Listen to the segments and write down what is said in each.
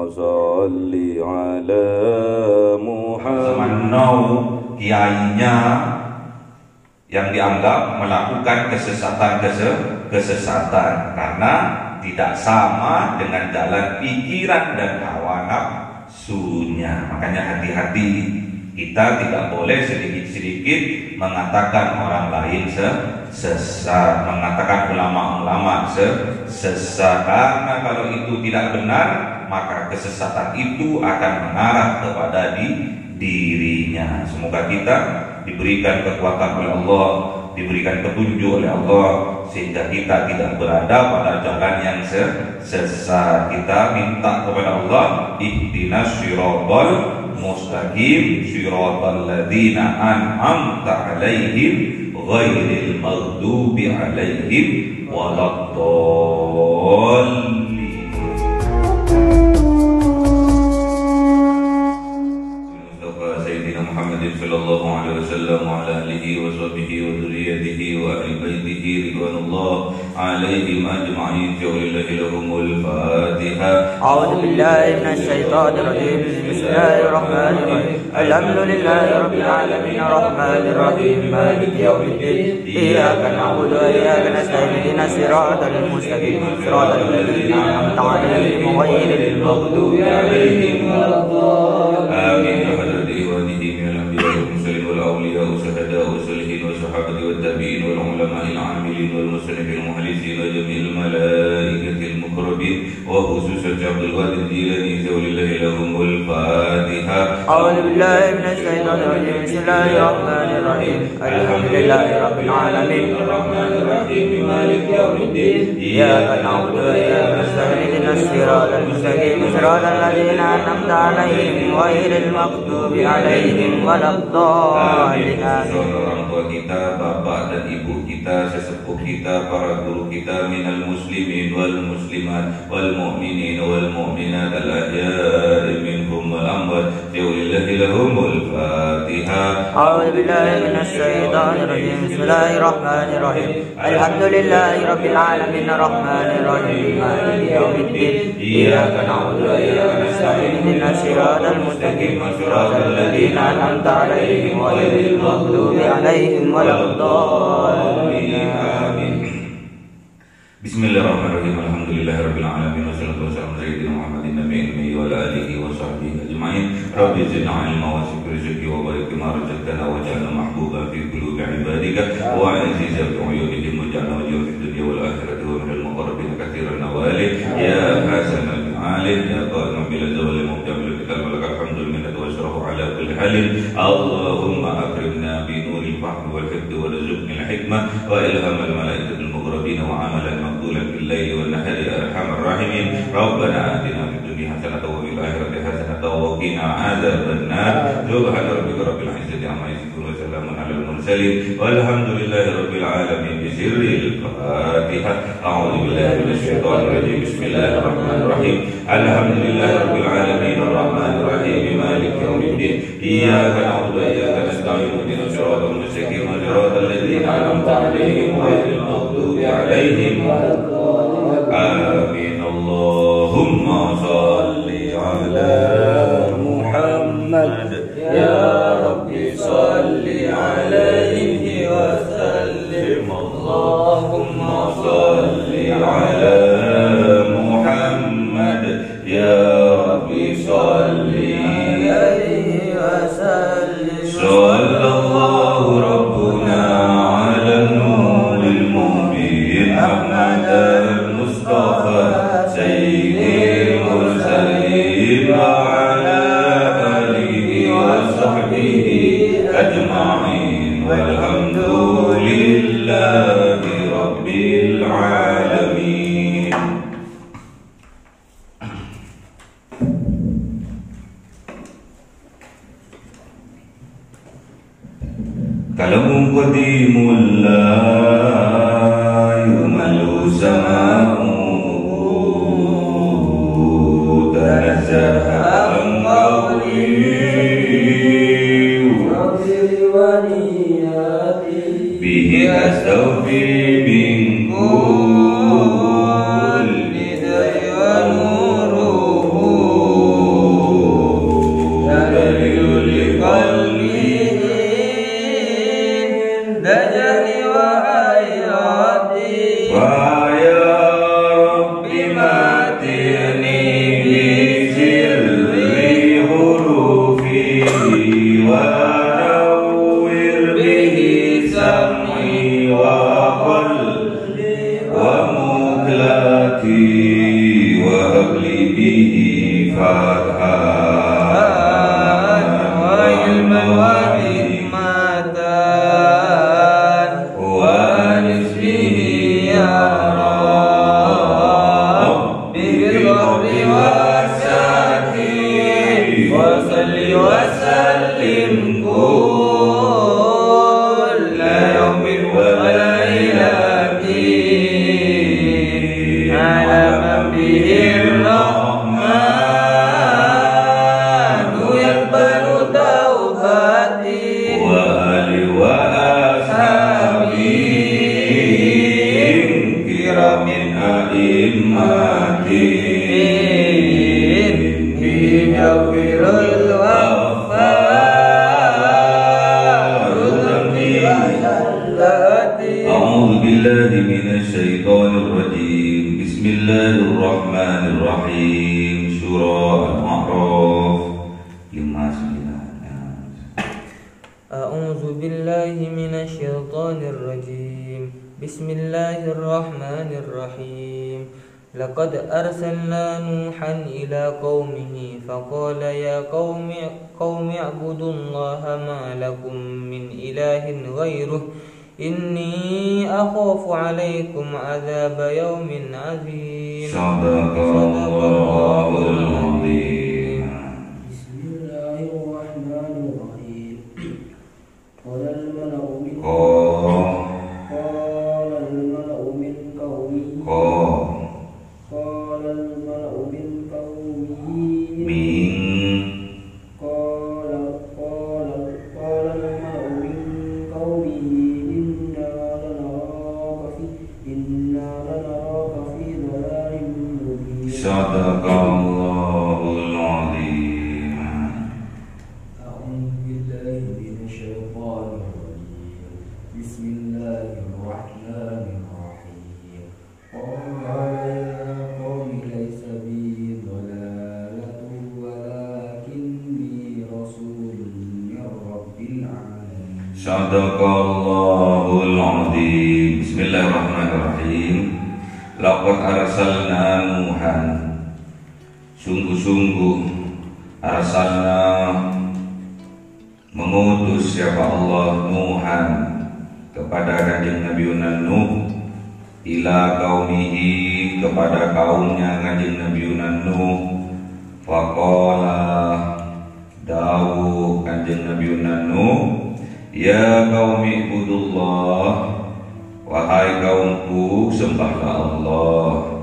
sholli ala Muhammad. Kiainya yang dianggap melakukan kesesatan karena tidak sama dengan jalan pikiran dan hawa nafsunya. Makanya hati-hati, kita tidak boleh sedikit-sedikit mengatakan orang lain sesat, mengatakan ulama-ulama sesat, karena kalau itu tidak benar maka kesesatan itu akan mengarah kepada dirinya. Semoga kita diberikan kekuatan oleh Allah, diberikan petunjuk oleh Allah, sehingga kita tidak berada pada jalan yang sesat. Kita minta kepada Allah, ihdinas siratal mustaqim, siratal ladzina an'amta 'alaihim ghairil maghdubi 'alaihim waladdallin. Sallallahu alaihi wasallam wa ala alihi wa sahbihi wa dzurriyyatihi wa ahli baitihi ridwanullah alaihim ajma'in. Lillahi lahumul Fatihah. A'udzu billahi minasy syaithanir rajim. Bismillahirrahmanir rahim. Alhamdulillahi rabbil alamin arrahmanir rahim maliki yaumiddin. Iyyaka na'budu wa iyyaka nasta'in ihdinas siratal mustaqim siratal ladzina an'amta 'alaihim ghairil maghdubi 'alaihim waladdallin. Amin. والأولياء والشهداء والصالحين والصحابة والتابعين والعلماء العاملين والمصنفين المخلصين وجميع الملائكة المقربين وخصوصا عبد القادر الجيلاني ولله لهم الفاتحة. أعوذ بالله من الشيطان الرجيم. بسم الله الرحمن الرحيم. الحمد لله رب العالمين الرحمن الرحيم مالك يوم الدين إياك نعبد وإياك نستعين اهدنا الصراط المستقيم صراط الذين أنعمت عليهم غير المغضوب عليهم ولا الضالين. Orang tua kita, bapak dan ibu kita, sesepuh kita, para guru kita, minal muslimin wal muslimat wal mu'minin wal mu'minat al ahya'i minhum wal amwat. Lillahi lahumul Fatihah. A'udzu billahi minasy syaithanir rajim. Bismillahirrahmanir rahim. Alhamdulillahi rabbil alamin arrahmanir rahim maliki yaumiddin. Iyyaka na'budu wa iyyaka nasta'in ihdinas siratal mustaqim siratal ladzina an'amta 'alaihim ghairil maghdubi 'alaihim waladdallin. Amin. Bismillahirrahmanirrahim. Alhamdulillahirabbil alamin wassalatu wassalamu ala sayyidina Muhammadin nabiyyi wa ala alihi wa sahbihi ajma'in. Rabbi zidna ilma wa shukri rizqi wa barik bima razaqtana wa ja'alna mahbuban fi qulubi ibadika wa azizan fi uyunihim wa ja'alna wajhan fid dunya wal akhirati wa minal muqarrabin katsiran nawali ya hasanal alim ya qadim bil zawali mubtamil bikal malakal hamdul minnatu wa syarafu ala kulli halin. Allahumma akrimna bi nuril fahmi wal hifdhi wa rizqni al hikmah wa ilhamal malaikatil muqarrabin wa amalan maqbulan bil laili wan nahari ya arhamar rahimin. Rabbana atina fid dunya hasanatan wa fil akhirati hasanatan wa qina adzaban nar. Subhana rabbika rabbil izzati amma yasifun wa salamun alal mursalin walhamdulillahi rabbil alamin. Bisirril Fatihah. A'udzu billahi minasy syaithanir rajim. Bismillahirrahmanir rahim. Alhamdulillahi rabbil alamin arrahmanir rahim maliki yaumiddin. Iyyaka na'budu wa iyyaka nasta'in ihdinas siratal mustaqim siratal ladzina an'amta 'alaihim ghairil maghdubi 'alaihim waladdallin. Amin. Allahumma shalli ala Muhammad ya Rabbi salli alaihi wa sallim. Allahumma shalli ala Muhammad ya Rabbi salli alaihi wa sallim. Sallallahu rabbuna ala nuril mubin Ahmad al-Mustafa sayyidil mursalin wa ala alihi wa sahbihi ajma'in walhamdulillahi rabbil alamin. Kalamu qadimul la yumalu sama'u tanazzaha an qawli bihi astawfi min kulli dai wa nuruhu فتحان وعلما وحكمتان وأنس به يا رب بالبر والسعة وصل وسلم كل يوم وليلة على من به الرحمن يقبل توبتي وآل وأصحابه كرام أئمة يغفر الوفاء ذنبي وزلتي. أعوذ بالله من الشيطان الرجيم بسم الله الرحمن الرحيم سورة الأعراف 59. أعوذ بالله من الشيطان الرجيم بسم الله الرحمن الرحيم لقد أرسلنا نوحا إلى قومه فقال يا قوم اعبدوا الله ما لكم من إله غيره إني أخاف عليكم عذاب يوم عظيم. صدق الله العظيم. بسم الله الرحمن الرحيم. قال الملأ من قومه إنا لنراك في ضلال مبين. صدق الله العظيم. أعوذ بالله من الشيطان الرجيم بسم الله الرحمن الرحيم. قال يا قوم ليس بي ضلالة ولكني رسول من رب العالمين. صدق الله العظيم. Bismillahirrahmanirrahim. Laqad arsalna Nuhan, sungguh-sungguh arsalna mengutus siapa Allah Nuhan kepada kanjeng Nabi Nuh ila qaumihi kepada kaumnya kanjeng Nabi Nuh. Faqala dawuh kanjeng Nabi Nuh, ya qaumi ibudullah, wahai kaumku sembahlah Allah,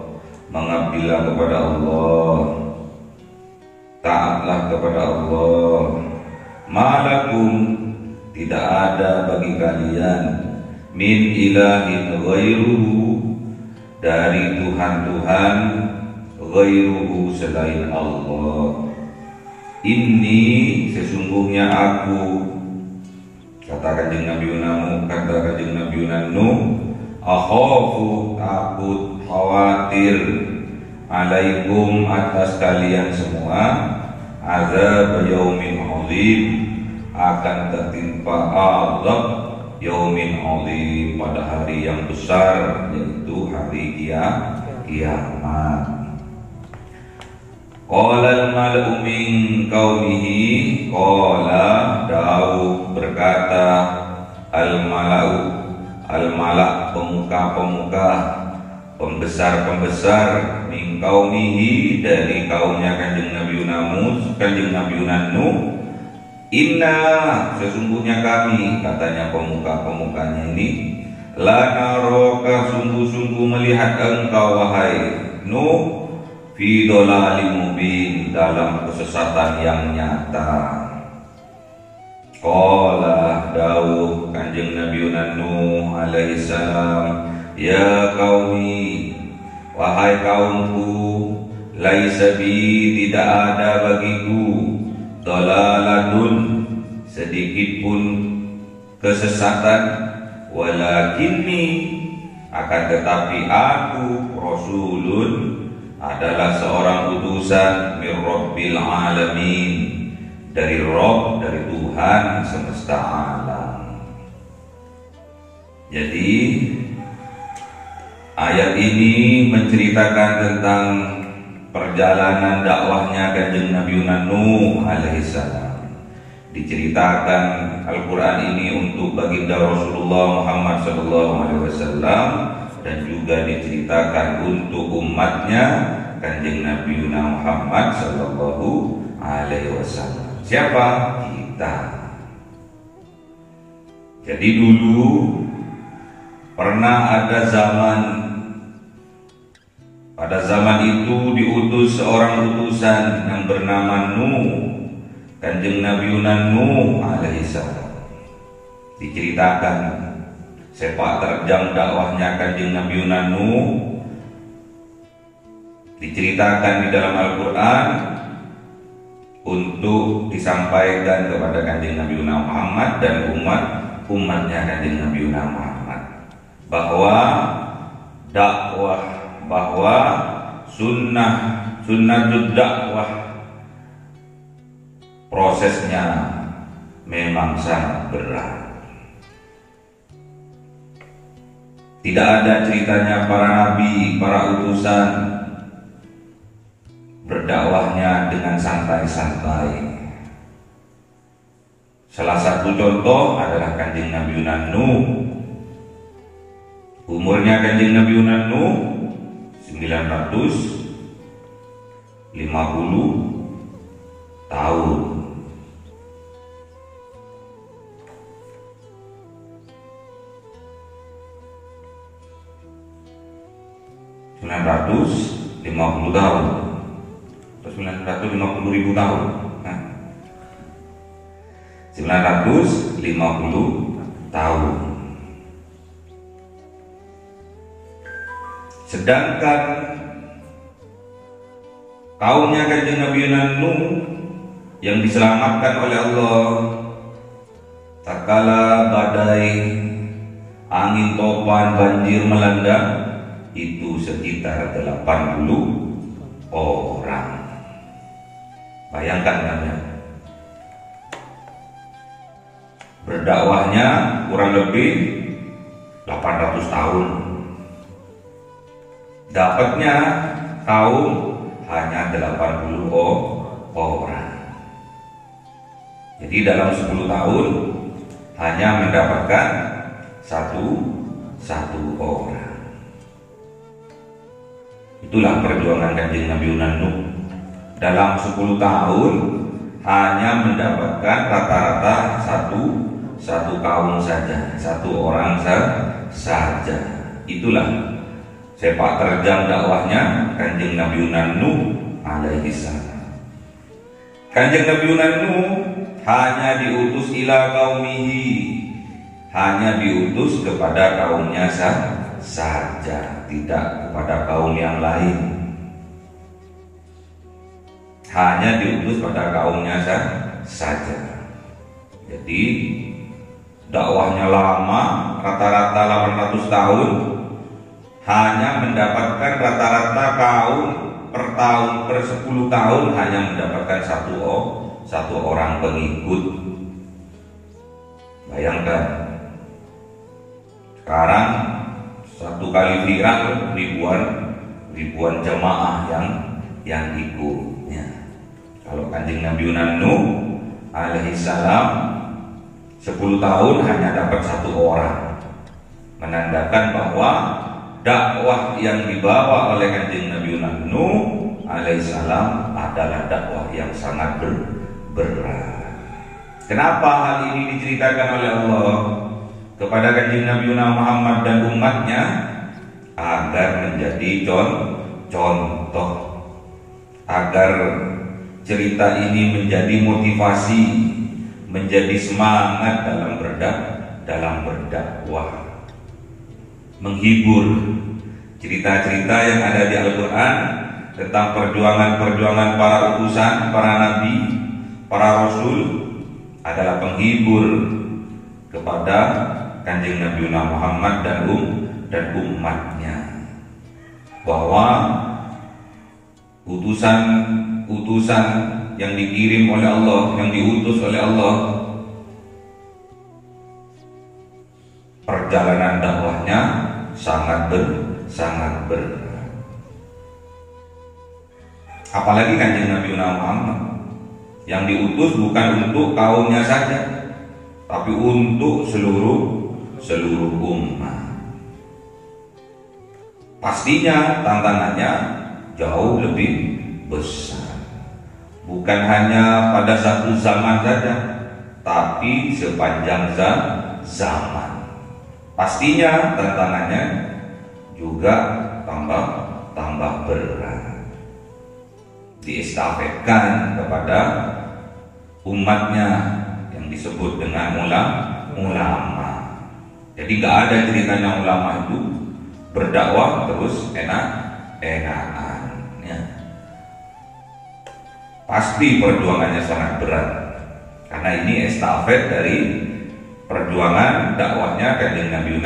mengabdilah kepada Allah, taatlah kepada Allah. Malakum, tidak ada bagi kalian min ilahin ghairuhu, dari Tuhan-Tuhan ghairuhu selain Allah. Inni, sesungguhnya aku, kata kanjeng Nabi Nuh, akhafu, takut, khawatir, alaikum, atas kalian semua, azab yaumin azim, akan tertimpa azab yaumin azim, pada hari yang besar, yaitu hari kiamat. Qala al-mala'u min qaumihi, qala Daud berkata, al-mala'u, al-mala' pemuka-pemuka, pembesar-pembesar, min qaumihi, dari kaumnya kanjeng Nabi Nuh, inna, sesungguhnya kami, katanya pemuka-pemukanya ini, la naraka, sungguh-sungguh melihat engkau wahai Nuh, fi dhalalim mubin, dalam kesesatan yang nyata. Qala Daud kanjeng Nabi Nuh alaihi salam, ya qaumi, wahai kaumku, laisa bi, tidak ada bagiku, dhalalatun, sedikit pun kesesatan, walakinni, akan tetapi aku, rasulun, adalah seorang utusan min rabbil alamin, dari Rabb, dari Tuhan semesta alam. Jadi ayat ini menceritakan tentang perjalanan dakwahnya Kanjeng Nabi Nuh alaihissalam. Diceritakan Al-Quran ini untuk baginda Rasulullah Muhammad SAW, dan juga diceritakan untuk umatnya Kanjeng Nabi Muhammad SAW. Siapa? Kita. Jadi dulu pernah ada zaman, pada zaman itu diutus seorang utusan yang bernama Nuh, Kanjeng Nabi Nuh alaihissalam. Diceritakan sepak terjang dakwahnya Kanjeng Nabi Nuh, diceritakan di dalam Al-Quran untuk disampaikan kepada Kanjeng Nabi Muhammad dan umatnya Kanjeng Nabi Muhammad, bahwa dakwah, bahwa sunnatul dakwah prosesnya memang sangat berat. Tidak ada ceritanya para nabi, para utusan berdakwahnya dengan santai-santai. Salah satu contoh adalah Kanjeng Nabi Nuh. Umurnya Kanjeng Nabi Nuh 950 tahun. ...950 tahun atau 950.000 tahun. 950 tahun. Sedangkan kaumnya Kanjeng Nabi Nuh yang diselamatkan oleh Allah tatkala badai, angin topan, banjir melanda, itu sekitar 80 orang. Bayangkan kan ya, berdakwahnya kurang lebih 800 tahun, dapatnya kaum hanya 80 orang. Jadi dalam 10 tahun hanya mendapatkan satu orang. Itulah perjuangan Kanjeng Nabi Nuh. Dalam 10 tahun hanya mendapatkan rata-rata satu kaum saja, satu orang saja. Itulah sepak terjang dakwahnya Kanjeng Nabi Nuh alaihissalam. Kanjeng Nabi Nuh hanya diutus ila qaumihi, hanya diutus kepada kaumnya saja, tidak kepada kaum yang lain. Hanya diutus pada kaumnya saja. Jadi dakwahnya lama, rata-rata 800 tahun, hanya mendapatkan rata-rata kaum per tahun, per 10 tahun hanya mendapatkan satu orang pengikut. Bayangkan, sekarang satu kali viral ribuan jamaah yang ikutnya. Kalau Kanjeng Nabi Nuh alaihissalam 10 tahun hanya dapat satu orang, menandakan bahwa dakwah yang dibawa oleh Kanjeng Nabi Nuh alaihissalam adalah dakwah yang sangat berat. Kenapa hal ini diceritakan oleh Allah kepada Kanjeng Nabi Muhammad dan umatnya? Agar menjadi contoh, agar cerita ini menjadi motivasi, menjadi semangat dalam berdakwah, menghibur. Cerita-cerita yang ada di Al-Quran tentang perjuangan-perjuangan para utusan, para nabi, para rasul adalah penghibur kepada Kanjeng Nabi Muhammad dan umatnya, bahwa utusan yang dikirim oleh Allah, yang diutus oleh Allah, perjalanan dakwahnya sangat berat. Apalagi kanjeng Nabi Muhammad yang diutus bukan untuk kaumnya saja, tapi untuk seluruh umat. Pastinya tantangannya jauh lebih besar. Bukan hanya pada satu zaman saja, tapi sepanjang zaman. Pastinya tantangannya juga tambah berat. Diestafetkan kepada umatnya yang disebut dengan ulama. Jadi gak ada ceritanya ulama itu berdakwah terus enak-enakan ya. Pasti perjuangannya sangat berat, karena ini estafet dari perjuangan dakwahnya kanjeng Nabi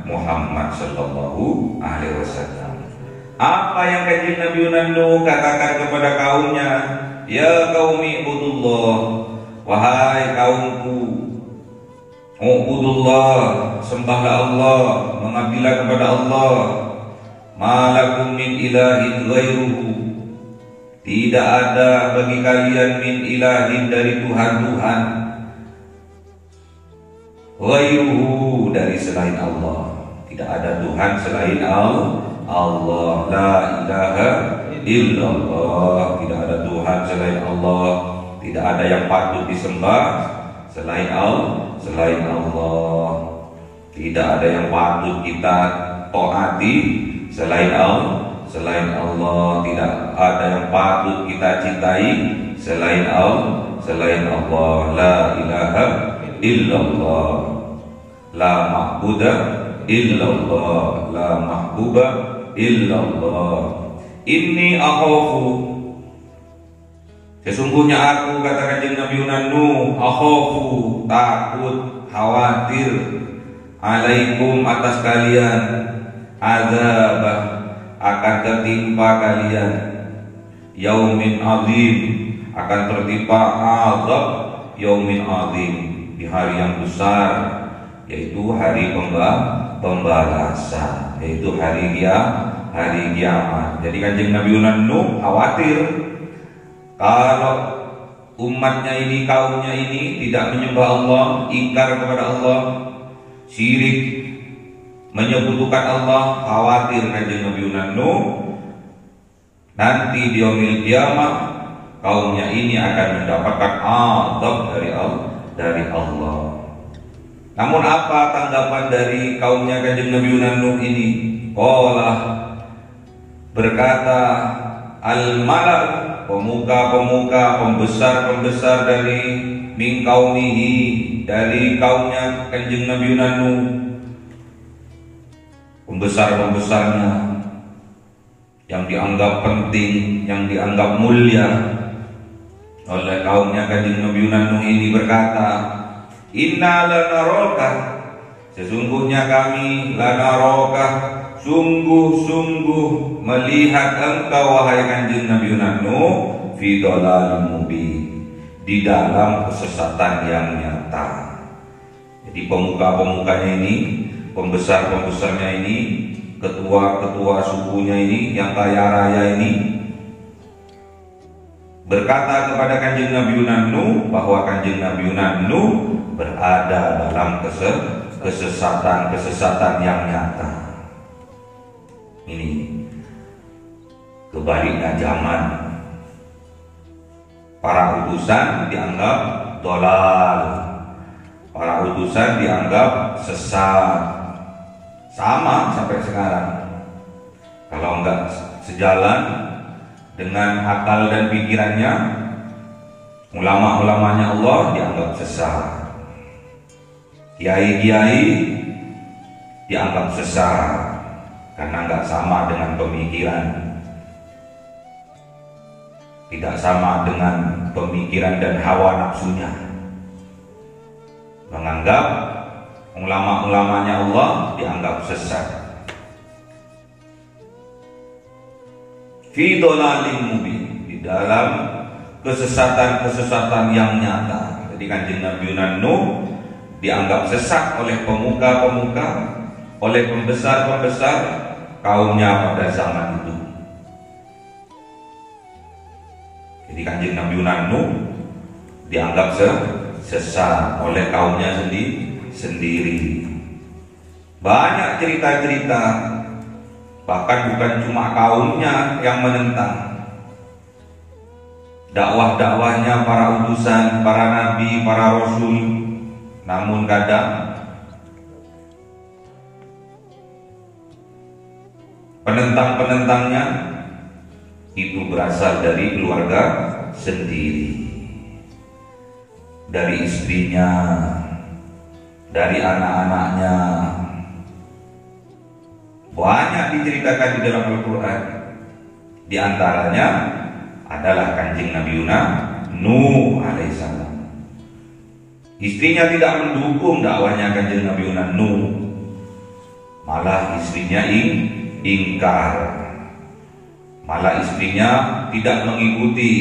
Muhammad sallallahu alaihi wasallam. Apa yang kanjeng Nabi Nuh katakan kepada kaumnya? Ya qaumi ibudullah, wahai kaumku, ubudullah, sembahlah Allah, mengabdilah kepada Allah. Malakum min ilahin ghairuhu, tidak ada bagi kalian min ilahin dari Tuhan-Tuhan, ghairuhu dari selain Allah. Tidak ada Tuhan selain Allah. La ilaha illallah, tidak ada Tuhan selain Allah, tidak ada yang patut disembah selain Allah. Tidak ada yang patut kita taati selain Allah. Tidak ada yang patut kita cintai selain Allah. La ilaha illallah, la ma'budu illallah, la mahbuba illallah. Inni akhafu, sesungguhnya aku, kata kanjeng Nabi Nuh, akhafu, takut, khawatir, alaikum, atas kalian, azabah, akan tertimpa kalian, yaumin azim, akan tertimpa azab yaumin azim, di hari yang besar, yaitu hari pembalasan, yaitu hari kiamat. Jadi kanjeng Nabi Nuh khawatir kalau umatnya ini, kaumnya ini tidak menyembah Allah, ingkar kepada Allah, syirik, menyekutukan Allah. Khawatir kanjeng Nabi Nuh nanti di yaumil kiamat kaumnya ini akan mendapatkan azab dari Allah. Namun apa tanggapan dari kaumnya kanjeng Nabi Nuh ini? Qala, berkata al-malak, pemuka-pemuka, pembesar-pembesar dari min qaumihi, dari kaumnya kanjeng Nabi Nuh, pembesar-pembesarnya yang dianggap penting, yang dianggap mulia oleh kaumnya kanjeng Nabi Nuh ini berkata, inna lanaraka, sesungguhnya kami, lanaraka, sungguh-sungguh melihat engkau wahai kanjeng Nabi Nuh, fi dhalalin mubin, di dalam kesesatan yang nyata. Jadi pemuka-pemukanya ini, pembesar-pembesarnya ini, ketua-ketua sukunya ini, yang kaya raya ini, berkata kepada kanjeng Nabi Nuh bahwa kanjeng Nabi Nuh berada dalam kesesatan yang nyata. Ini kebaliknya zaman. Para utusan dianggap dolal, para utusan dianggap sesat. Sama sampai sekarang. Kalau enggak sejalan dengan akal dan pikirannya, ulama-ulamanya Allah dianggap sesat, kiai-kiai dianggap sesat karena enggak sama dengan pemikiran, tidak sama dengan pemikiran dan hawa nafsunya. Menganggap ulama-ulamanya Allah dianggap sesat. Fi dhalalin mubin, di dalam kesesatan-kesesatan yang nyata. Jadi kanjeng Nabi Nuh dianggap sesat oleh pemuka-pemuka, oleh pembesar-pembesar kaumnya pada zaman itu. Jadi Kanjeng Nabi Nuh dianggap sesat oleh kaumnya sendiri. Banyak cerita-cerita, bahkan bukan cuma kaumnya yang menentang. Dakwah-dakwahnya para utusan, para nabi, para rasul, namun kadang penentang-penentangnya itu berasal dari keluarga sendiri, dari istrinya, dari anak-anaknya. Banyak diceritakan di dalam Al-Quran. Di antaranya adalah Kanjeng Nabi Nuh alaihissalam. Istrinya tidak mendukung dakwahnya Kanjeng Nabi Nuh, malah istrinya ingkar. Malah istrinya tidak mengikuti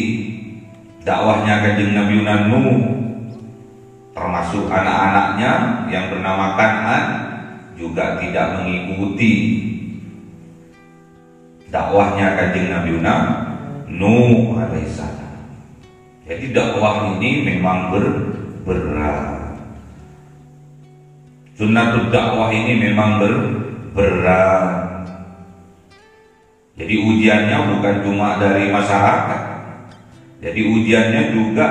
dakwahnya Kanjeng Nabi Nuh, termasuk anak-anaknya yang bernama Kan'an juga tidak mengikuti dakwahnya Kanjeng Nabi Nuh alaihissalam. Jadi dakwah ini memang berat. Sunnatul dakwah ini memang berat. Jadi ujiannya bukan cuma dari masyarakat. Jadi ujiannya juga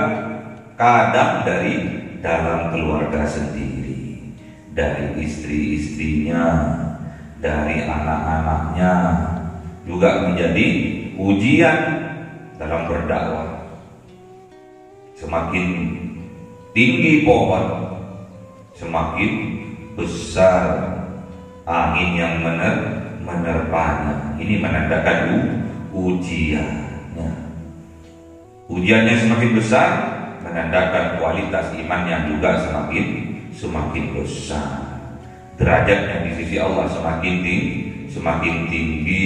kadang dari dalam keluarga sendiri, dari istri-istrinya, dari anak-anaknya, juga menjadi ujian dalam berdakwah. Semakin tinggi pohon, semakin besar angin yang menerpanya. Ini menandakan ujiannya. Ujiannya semakin besar, menandakan kualitas iman yang juga semakin besar. Derajatnya di sisi Allah semakin tinggi,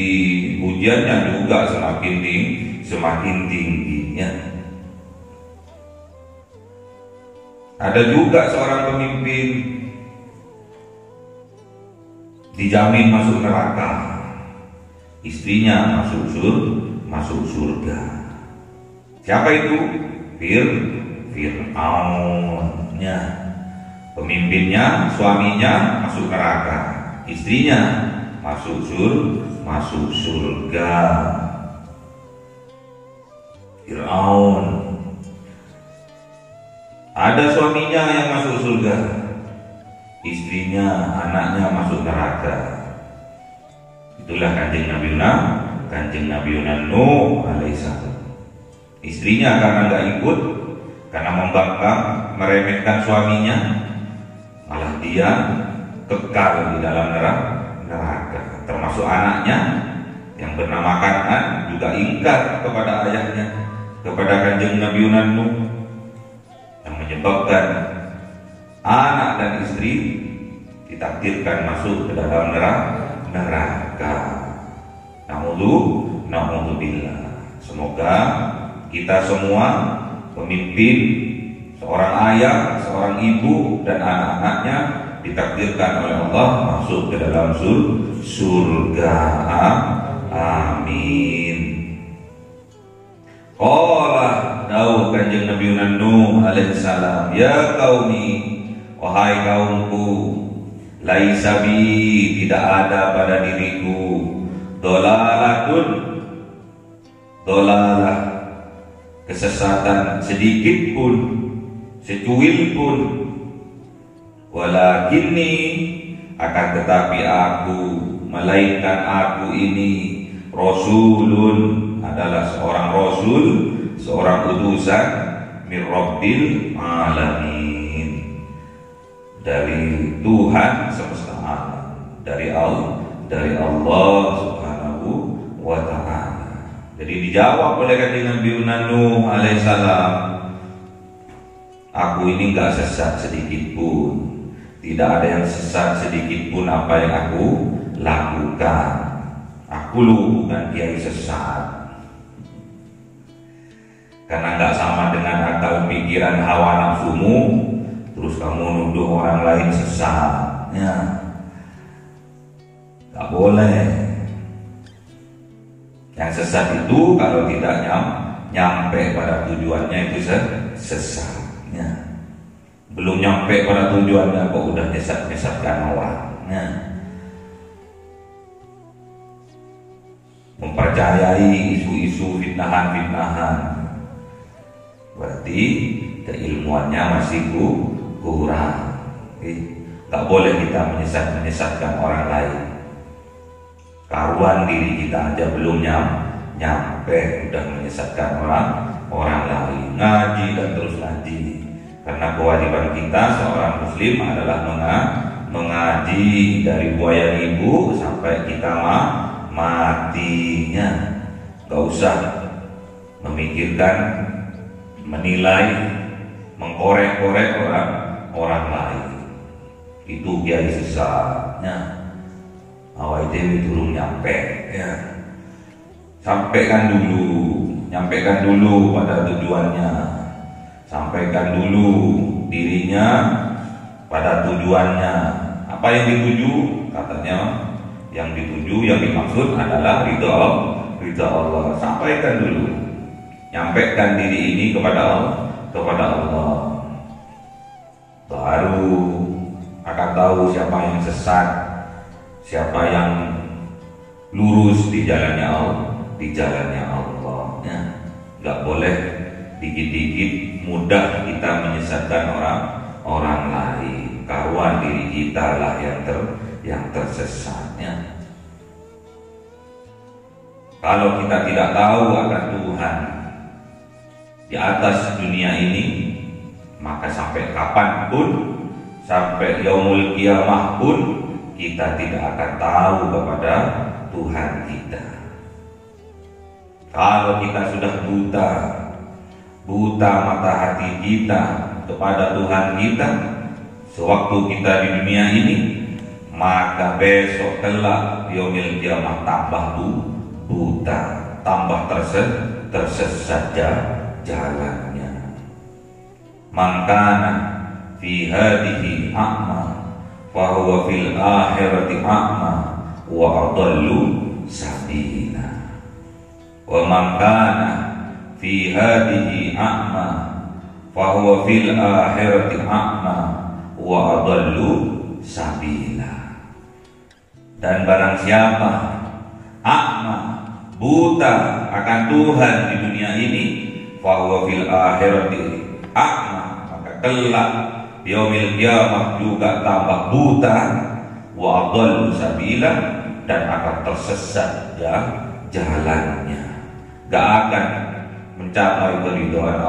ujiannya juga semakin tingginya. Ada juga seorang pemimpin dijamin masuk neraka, istrinya masuk surga. Siapa itu? Fir'aunnya. Pemimpinnya, suaminya masuk neraka, istrinya masuk surga. Fir'aun. Ada suaminya yang masuk surga, istrinya, anaknya masuk neraka. Itulah Kanjeng Nabi Nuh alaihissalam. Istrinya karena nggak ikut, karena membangkang, meremehkan suaminya, malah dia kekal di dalam neraka. Termasuk anaknya yang bernama Kan'an juga ingkar kepada ayahnya, kepada Kanjeng Nabi Nuh, yang menyebabkan anak dan istri ditakdirkan masuk ke dalam neraka. Na'udzubillah. Semoga kita semua, pemimpin, seorang ayah, seorang ibu, dan anak-anaknya ditakdirkan oleh Allah masuk ke dalam surga. Amin. Qala dawuh Kanjeng Nabi Nuh alaihissalam, ya qaumi, wahai kaumku, laisa bi, tidak ada pada diriku, dolalah, kesesatan sedikit pun, secuil pun, walakinni, akan tetapi aku, melainkan aku ini, rasulun, adalah seorang rasul, seorang utusan min Rabbil alamin, dari Tuhan semesta alam, dari Allah Subhanahu wa ta'ala. Jadi dijawab oleh Kanjeng Nabi Nuh alaihissalam, aku ini enggak sesat sedikit pun, tidak ada yang sesat sedikit pun apa yang aku lakukan. Aku bukan kiai sesat, karena nggak sama dengan akal pikiran hawa nafsumu, terus kamu nuduh orang lain sesat, ya nggak boleh. Yang sesat itu kalau tidak nyampe pada tujuannya itu sesatnya. Belum nyampe pada tujuannya kok udah nyesat-nyesatkan orangnya. Mempercayai isu-isu fitnahan-fitnahan, berarti keilmuannya masih kurang. Gak boleh kita menyesatkan orang lain. Karuan diri kita aja belum nyampe udah menyesatkan orang lain. Ngaji dan terus ngaji, karena kewajiban kita seorang muslim adalah mengaji dari buaya ibu sampai kita matinya. Gak usah memikirkan, menilai, mengkorek-korek orang lain. Itu kiai sesatnya. Awal itu turun nyampe ya. Sampaikan dulu pada tujuannya. Sampaikan dulu dirinya pada tujuannya. Apa yang dituju? Katanya yang dituju, yang dimaksud adalah ridha Allah. Sampaikan dulu. Nyampaikan diri ini kepada Allah. Baru akan tahu siapa yang sesat, siapa yang lurus di jalannya Allah. Ya. Gak boleh dikit-dikit mudah kita menyesatkan orang lain. Karuan diri kita lah yang tersesatnya. Kalau kita tidak tahu akan Tuhan di atas dunia ini, maka sampai kapanpun, sampai yaumul kiamah pun, kita tidak akan tahu kepada Tuhan kita. Kalau kita sudah buta mata hati kita kepada Tuhan kita sewaktu kita di dunia ini, maka besok kelak yaumul kiamah tambah buta, tambah tersesat jalannya. Mangkana fi hadhihi a'ma fa huwa fil akhirati a'ma wa adallu sabila. Wa man kana fi hadhihi a'ma fa huwa fil akhirati a'ma wa adallu sabila. Dan barang siapa a'ma, buta akan Tuhan di dunia ini, fa huwa fil akhirati a'ma, maka kelak yaumil kiamah juga tambah buta, wa adallu sabila, dan akan tersesat jalannya. Gak akan mencapai keridhaan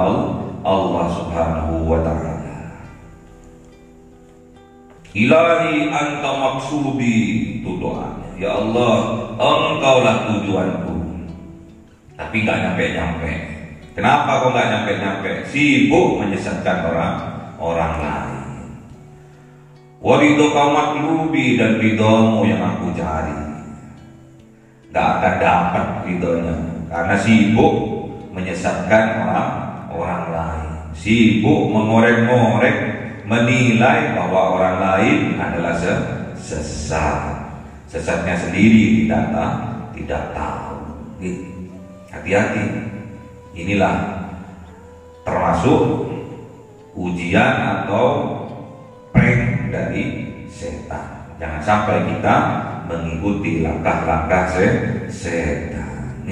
Allah Subhanahu wa ta'ala. Ilahi anta maksudi, itu doanya. Ya Allah, engkaulah tujuanku. Tapi gak nyampe-nyampe. Kenapa kok gak nyampe-nyampe? Sibuk menyesatkan orang lain. Waridho kau maklubi, dan ridhomu yang aku cari. Gak akan dapat ridhonya, karena sibuk menyesatkan orang lain. Sibuk mengorek-ngorek, menilai bahwa orang lain adalah sesat. Sesatnya sendiri tidak tahu. Hati-hati. Inilah termasuk ujian atau prank dari setan. Jangan sampai kita mengikuti langkah-langkah setan.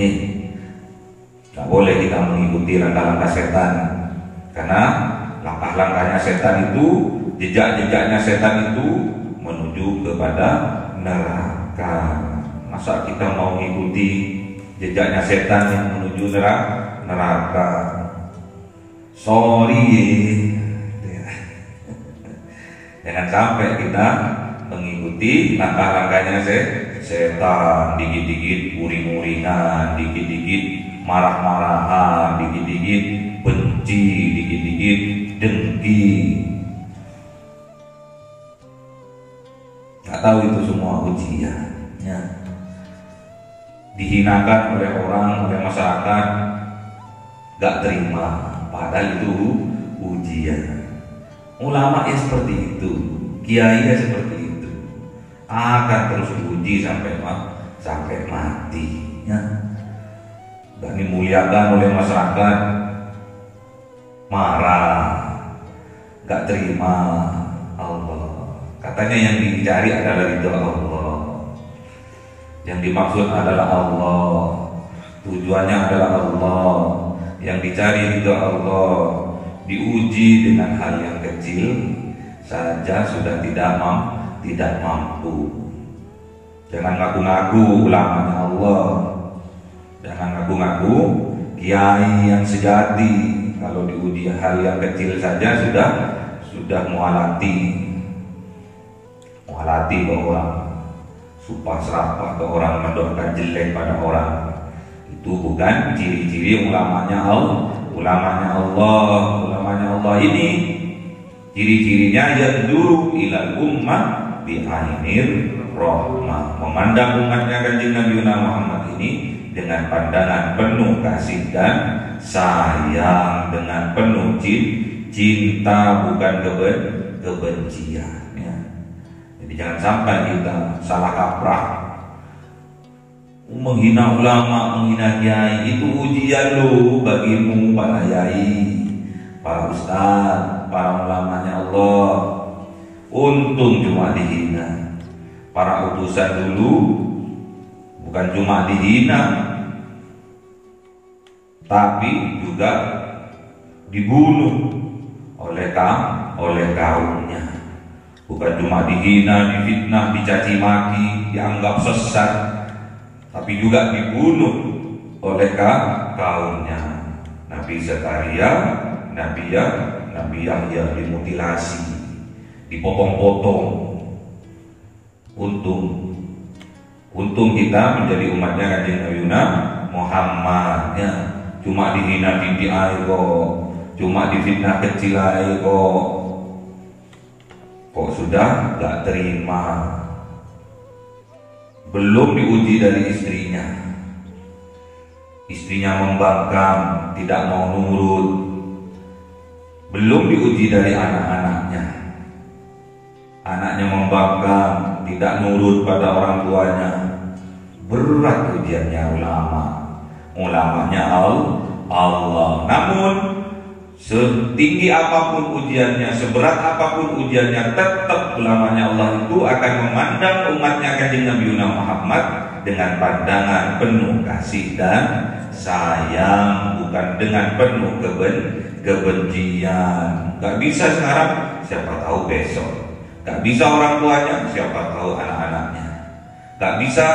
Gak boleh kita mengikuti langkah-langkah setan, karena langkah-langkahnya setan itu, jejak-jejaknya setan itu menuju kepada neraka. Masa kita mau mengikuti jejaknya setan yang menuju neraka? Sorry, jangan sampai kita mengikuti langkah-langkahnya setan. Dikit-dikit uring-uringan, dikit-dikit marah-marahan, dikit-dikit benci, dikit-dikit dengki. Gak tahu itu semua ujiannya. Dihinakan oleh orang, oleh masyarakat, gak terima, padahal itu ujian. Ulama ya seperti itu, kiai ya seperti itu, akan terus diuji sampai mati. gak dimuliakan oleh masyarakat, marah, gak terima Allah. Katanya yang dicari adalah ridho Allah, yang dimaksud adalah Allah, tujuannya adalah Allah, yang dicari ridho Allah. Diuji dengan hal yang kecil saja sudah tidak mampu. Jangan ngaku-ngaku ulamanya Allah, jangan ngaku-ngaku kiai yang sejati. Kalau diuji hal yang kecil saja sudah mualati ke orang, supah serapah ke orang, mendoakan jelek pada orang. Itu bukan ciri-ciri ulamanya Allah. Ulamanya Allah ini ciri-cirinya yaduru ilal ummah bi ainir rahmah, memandang umatnya Kanjeng Nabi Muhammad ini dengan pandangan penuh kasih dan sayang, dengan penuh cinta, bukan kebencian ya. Jadi jangan sampai kita salah kaprah menghina ulama, menghina kiai. Itu ujian lo bagimu para kiai, para ustaz, para ulamanya Allah. Untung cuma dihina. Para utusan dulu bukan cuma dihina, tapi juga dibunuh oleh kaumnya. Bukan cuma dihina, difitnah, dicaci maki, dianggap sesat, tapi juga dibunuh oleh kaumnya. Nabi Zakaria, Nabi Yahya dimutilasi, dipotong-potong. Untung kita menjadi umatnya Kanjeng Nabi Muhammad ya. Cuma dihina bibi kok, cuma difitnah kecil kok sudah gak terima. Belum diuji dari istrinya membangkang, tidak mau nurut. Belum diuji dari anaknya membangkang, tidak nurut pada orang tuanya. Berat ujiannya ulamanya Allah. Namun setinggi apapun ujiannya, seberat apapun ujiannya, tetap ulamanya Allah itu akan memandang umatnya Kanjeng Nabi Muhammad dengan pandangan penuh kasih dan sayang, bukan dengan penuh kebencian. Gak bisa sekarang, siapa tahu besok. Gak bisa orang tuanya, siapa tahu anak-anaknya. Gak bisa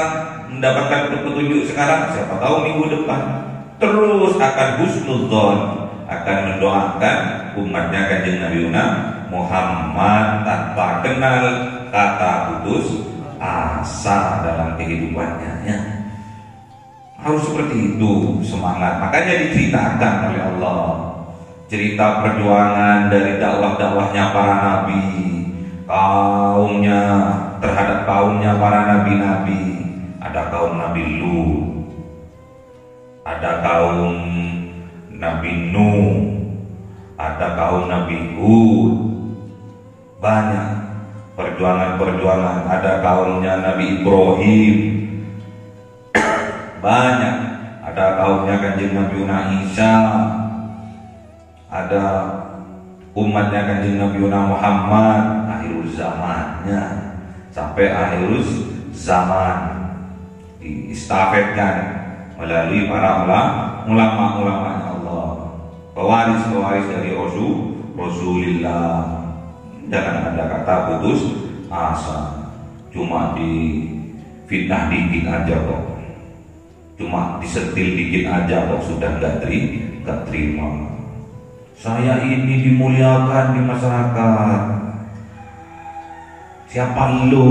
mendapatkan petunjuk sekarang, siapa tahu minggu depan. Terus akan husnudzon, akan mendoakan umatnya Kanjeng Nabi Muhammad tanpa kenal kata putus asa dalam kehidupannya ya. Harus seperti itu semangat. Makanya diceritakan oleh Allah cerita perjuangan dari dakwah-dakwahnya para nabi, kaumnya terhadap kaumnya para nabi-nabi. Ada kaum Nabi Lut, ada kaum Nabi Nuh, ada kaum Nabi Hud. Banyak perjuangan-perjuangan. Ada kaumnya Nabi Ibrahim, banyak. Ada kaumnya Kanjeng Nabi Isa, ada umatnya Kanjeng Nabi Muhammad akhirul zamannya sampai akhirul zaman, diistafetkan melalui para ulama-ulamanya Allah, pewaris dari Rasulullah. Jangan ada kata putus asa, cuma di fitnah dikit aja kok, cuma disentil dikit aja kok sudah gak terima. Saya ini dimuliakan di masyarakat. Siapa lu?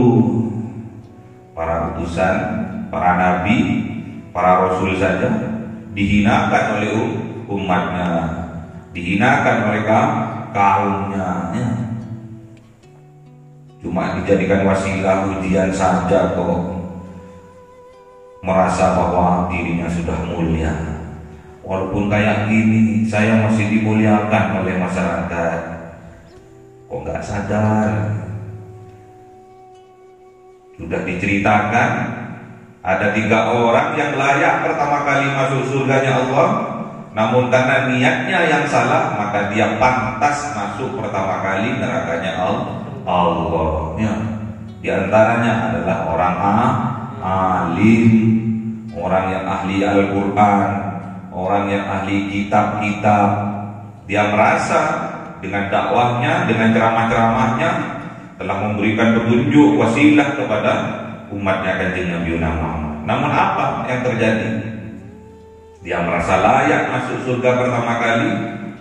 Para utusan, para nabi, para rasul saja dihinakan oleh umatnya, dihinakan oleh kaumnya ya. Cuma dijadikan wasilah ujian saja kok, merasa bahwa dirinya sudah mulia. Walaupun kayak gini saya masih dimuliakan oleh masyarakat. Kok nggak sadar? Sudah diceritakan Ada 3 orang yang layak pertama kali masuk surganya Allah, namun karena niatnya yang salah, maka dia pantas masuk pertama kali nerakanya Allah. Ya. Di antaranya adalah orang alim, orang yang ahli Al-Quran, orang yang ahli kitab-kitab. Dia merasa dengan dakwahnya, dengan ceramah-ceramahnya telah memberikan petunjuk wasilah kepada umatnya Kanjeng Nabi Muhammad. Namun apa yang terjadi? Dia merasa layak masuk surga pertama kali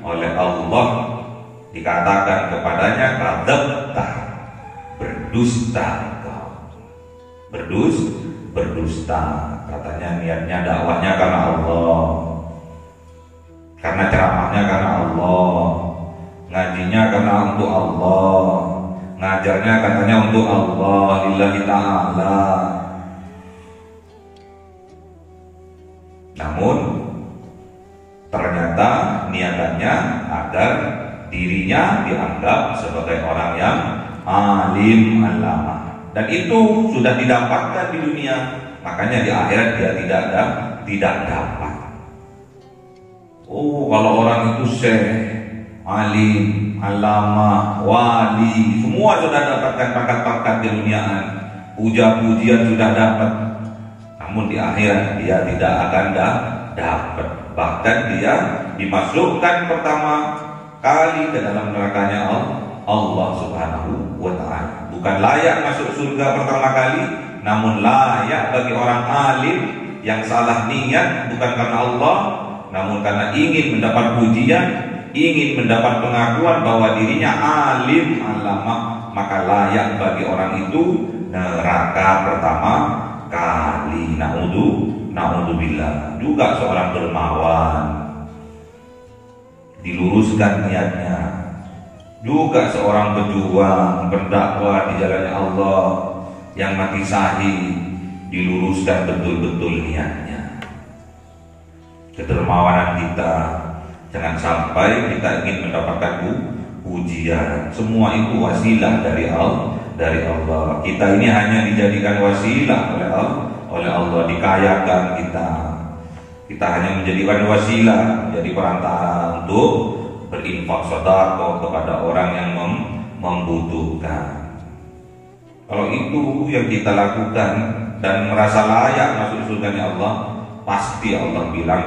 oleh Allah. Dikatakan kepadanya, kadzabta, berdusta engkau. Berdusta. Katanya niatnya dakwahnya karena Allah, karena ceramahnya karena Allah, ngajinya karena untuk Allah, ngajarnya katanya untuk Allah, lillahi ta'ala. Namun ternyata niatannya agar dirinya dianggap sebagai orang yang alim, alama. Dan itu sudah didapatkan di dunia, makanya di akhirat dia tidak dapat. Oh, kalau orang itu syekh, alim, alama, wali, semua sudah dapatkan pangkat-pangkat keduniaan, puja-pujian sudah dapat. Namun di akhirat dia tidak akan dapat. Bahkan dia dimasukkan pertama kali ke dalam nerakanya Allah Subhanahu wa ta'ala. Bukan layak masuk surga pertama kali, namun layak bagi orang alim yang salah niat, bukan karena Allah, namun karena ingin mendapat pujian, ingin mendapat pengakuan bahwa dirinya alim, alama, maka layak bagi orang itu neraka pertama kali. Na'udzubillah. Juga seorang dermawan, diluruskan niatnya. Juga seorang pejuang, berdakwah di jalannya Allah, yang mati syahid, diluruskan betul-betul niatnya. Kedermawanan kita, jangan sampai kita ingin mendapatkan pujian. Semua itu wasilah dari Allah. Kita ini hanya dijadikan wasilah oleh Allah, dikayakan kita. Kita hanya menjadikan wasilah, menjadi perantara untuk berinfak sedekah kepada orang yang membutuhkan. Kalau itu yang kita lakukan dan merasa layak masuk surganya Allah, pasti Allah bilang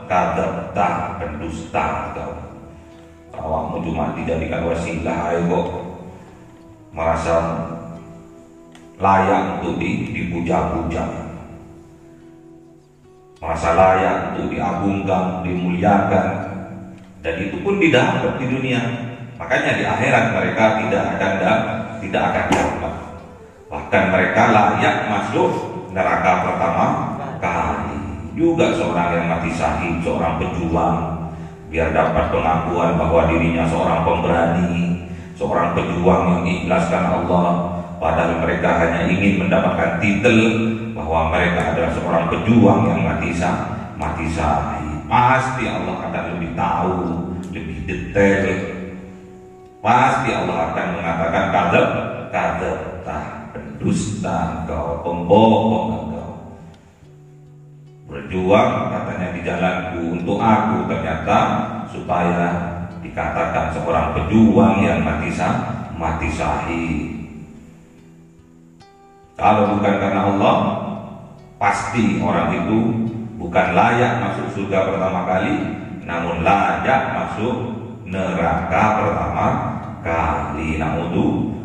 kadzabta, pendusta kau. Awakmu cuma dijadikan wasilah, ayo kok merasa layak untuk dipuja-puja, merasa layak untuk diagungkan, dimuliakan, dan itu pun didapat di dunia. Makanya di akhirat mereka tidak akan dapat. Bahkan mereka layak masuk neraka pertama kali. Juga seorang yang mati syahid, seorang pejuang, biar dapat pengakuan bahwa dirinya seorang pemberani, seorang pejuang yang ikhlaskan Allah. Padahal mereka hanya ingin mendapatkan titel bahwa mereka adalah seorang pejuang yang mati syahid. Pasti Allah akan lebih tahu, lebih detail. Pasti Allah akan mengatakan kadzabta, pendusta engkau, pembohong engkau. Berjuang katanya di jalanku untuk aku, ternyata supaya dikatakan seorang pejuang yang mati syahid. Kalau bukan karena Allah, pasti orang itu bukan layak masuk surga pertama kali, namun layak masuk neraka pertama kali.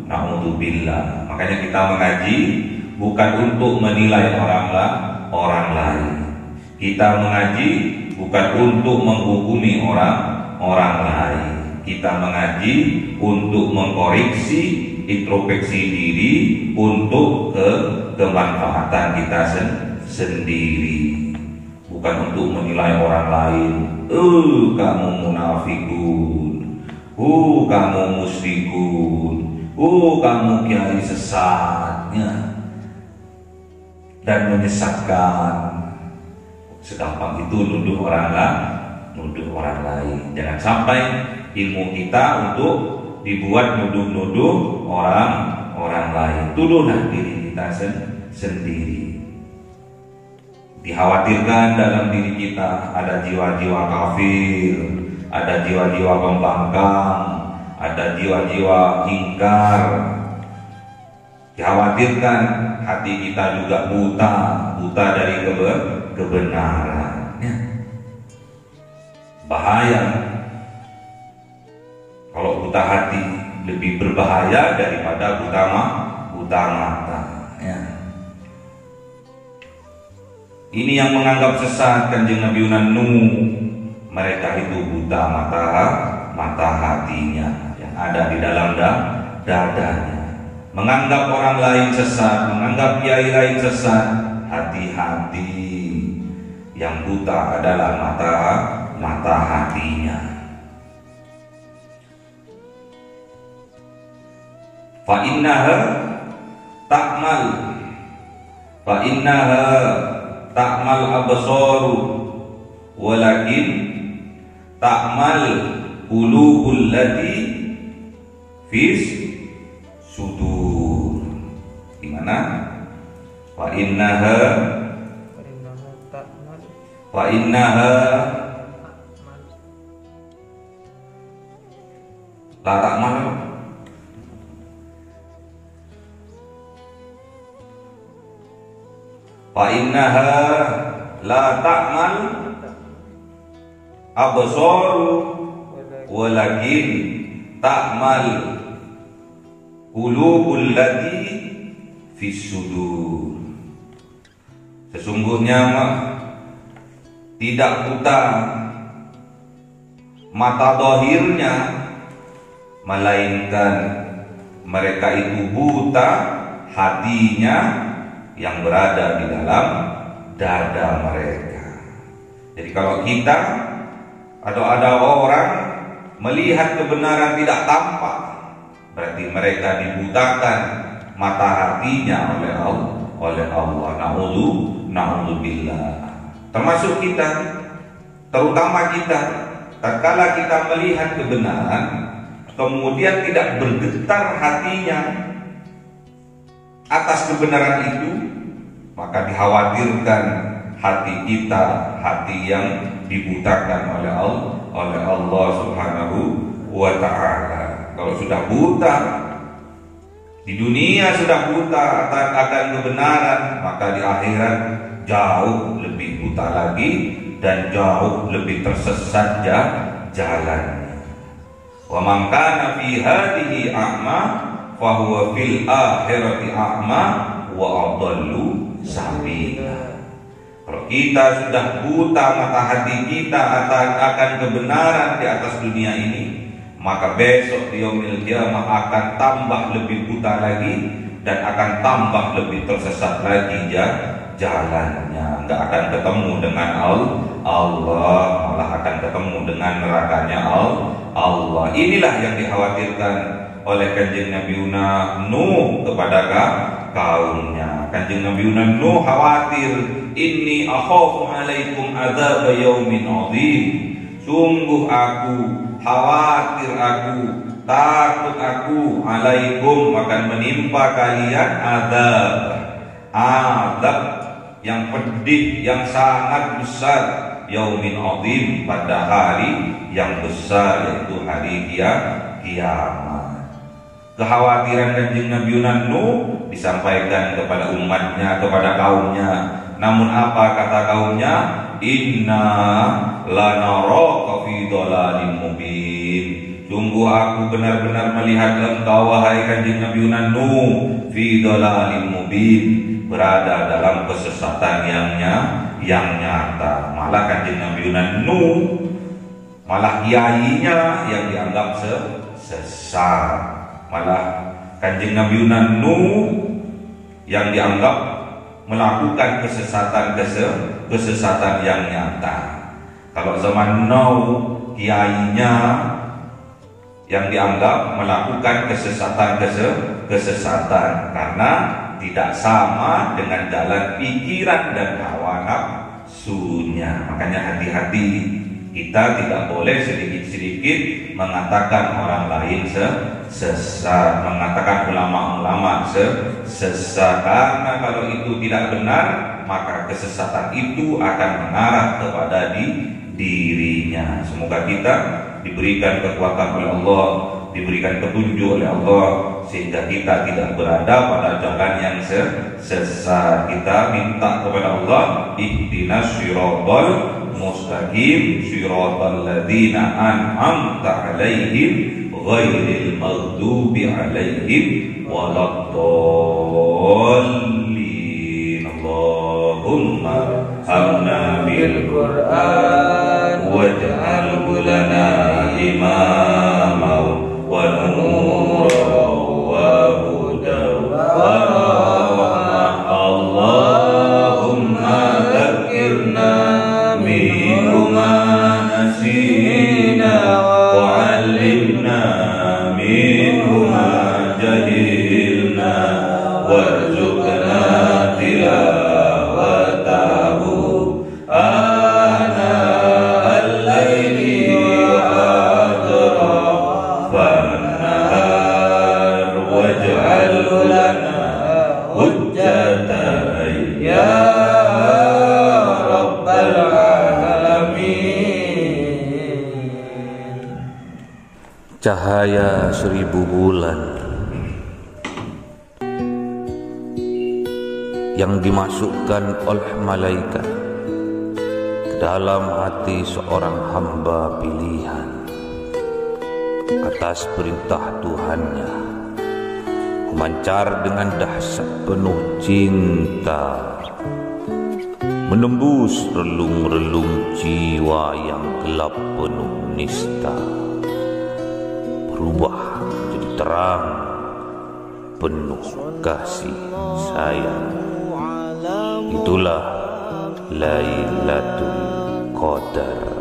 Na'udzubillah. Makanya kita mengaji bukan untuk menilai orang lain. Kita mengaji bukan untuk menghukumi orang lain. Kita mengaji untuk mengkoreksi, introspeksi diri untuk kemanfaatan kita sendiri, bukan untuk menilai orang lain. Kamu munafikun, kamu musyrikun, kamu kiai sesatnya, dan menyesatkan. Segampang itu nuduh orang lain. Jangan sampai ilmu kita untuk dibuat nuduh-nuduh orang lain. Tuduhlah diri kita sendiri. Dikhawatirkan dalam diri kita ada jiwa-jiwa kafir, ada jiwa-jiwa pembangkang, ada jiwa-jiwa ingkar. Dikhawatirkan hati kita juga buta dari kebenaran. Bahaya. Kalau buta hati lebih berbahaya daripada buta mata. Ya. Ini yang menganggap sesat Kanjeng Nabi Nuh. Mereka itu buta mata hatinya yang ada di dalam dadanya. Menganggap orang lain sesat, menganggap kiai lain sesat. Hati-hati, yang buta adalah mata hatinya. Fa innaha ta'mal absaru walakin ta'mal qulubul lati fis sudur. Gimana? Fa innaha la ta'mal fa innaha la ta'mal absar walakin ta'mal qulubul lati fis sudur. Sesungguhnya tidak buta mata dohirnya, melainkan mereka itu buta hatinya yang berada di dalam dada mereka. Jadi kalau kita atau ada orang melihat kebenaran tidak tampak, berarti mereka dibutakan mata hatinya oleh Allah. Na'udzubillah. Termasuk kita, terutama kita, tatkala kita melihat kebenaran kemudian tidak bergetar hatinya atas kebenaran itu, maka dikhawatirkan hati kita, hati yang dibutakan oleh Allah Subhanahu wa ta'ala. Kalau sudah buta di dunia, sudah buta akan kebenaran, maka di akhirat jauh lebih buta lagi dan jauh lebih tersesat jalannya. Wa man kana fi hadhihi a'ma fa huwa fil akhirati a'ma wa adallu sabila. Kalau kita sudah buta mata hati kita akan kebenaran di atas dunia ini, maka besok di yaumil qiyamah akan tambah lebih buta lagi dan akan tambah lebih tersesat lagi jalannya. Nggak akan ketemu dengan Allah, malah akan ketemu dengan nerakanya Allah. Inilah yang dikhawatirkan oleh Kanjeng Nabi Nuh kepada kaumnya. Kanjeng Nabi Nuh khawatir, inni akhafu alaikum adzab yaumin adzim. Sungguh aku khawatir, aku takut, aku alaikum akan menimpa kalian azab yang pedih, yang sangat besar, yaumin adzim, pada hari yang besar, yaitu hari kiamat. Kekhawatiran Kanjeng Nabi Nuh disampaikan kepada umatnya, kepada kaumnya. Namun apa kata kaumnya? Inna lanaraka fi dhalalim mubin. Sungguh aku benar-benar melihat engkau wahai Kanjeng Nabi Nuh fi dhalalim mubin, berada dalam kesesatan yang nyata. Malah Kanjeng Nabi Nuh, malah kiainya yang dianggap sesat. Malah Kanjeng Nabi Nuh yang dianggap melakukan kesesatan yang nyata. Kalau zaman now, kiainya yang dianggap melakukan kesesatan karena tidak sama dengan jalan pikiran dan hawa nafsunya. Makanya hati-hati, kita tidak boleh sedikit-sedikit mengatakan orang lain sesat, mengatakan ulama-ulama sesat, karena kalau itu tidak benar maka kesesatan itu akan mengarah kepada dirinya. Semoga kita diberikan kekuatan oleh Allah, diberikan petunjuk oleh Allah, sehingga kita tidak berada pada jalan yang sesat. Kita minta kepada Allah, ihdinas siratal mustaqim, siratal ladzina an'amta 'alaihim ghairil maghdubi 'alaihim waladdallin. Allahumma amna bil Qur'an waj'alhu lana imama wa nuran wa hudan wa rahmah. Allahumma dzakirna minhu ma nasina wa 'allimna minhu ma jahilna warzuqna tilawatahu ana al-laili wa atrafan nahar waj'alhu lana hujjatan ya rabbal alamin. Cahaya 1000 bulan yang dimasukkan oleh malaikat ke dalam hati seorang hamba pilihan atas perintah Tuhannya, memancar dengan dahsyat penuh cinta, menembus relung-relung jiwa yang gelap penuh nista, berubah menjadi terang penuh kasih sayang. Itulah Lailatul Qadar.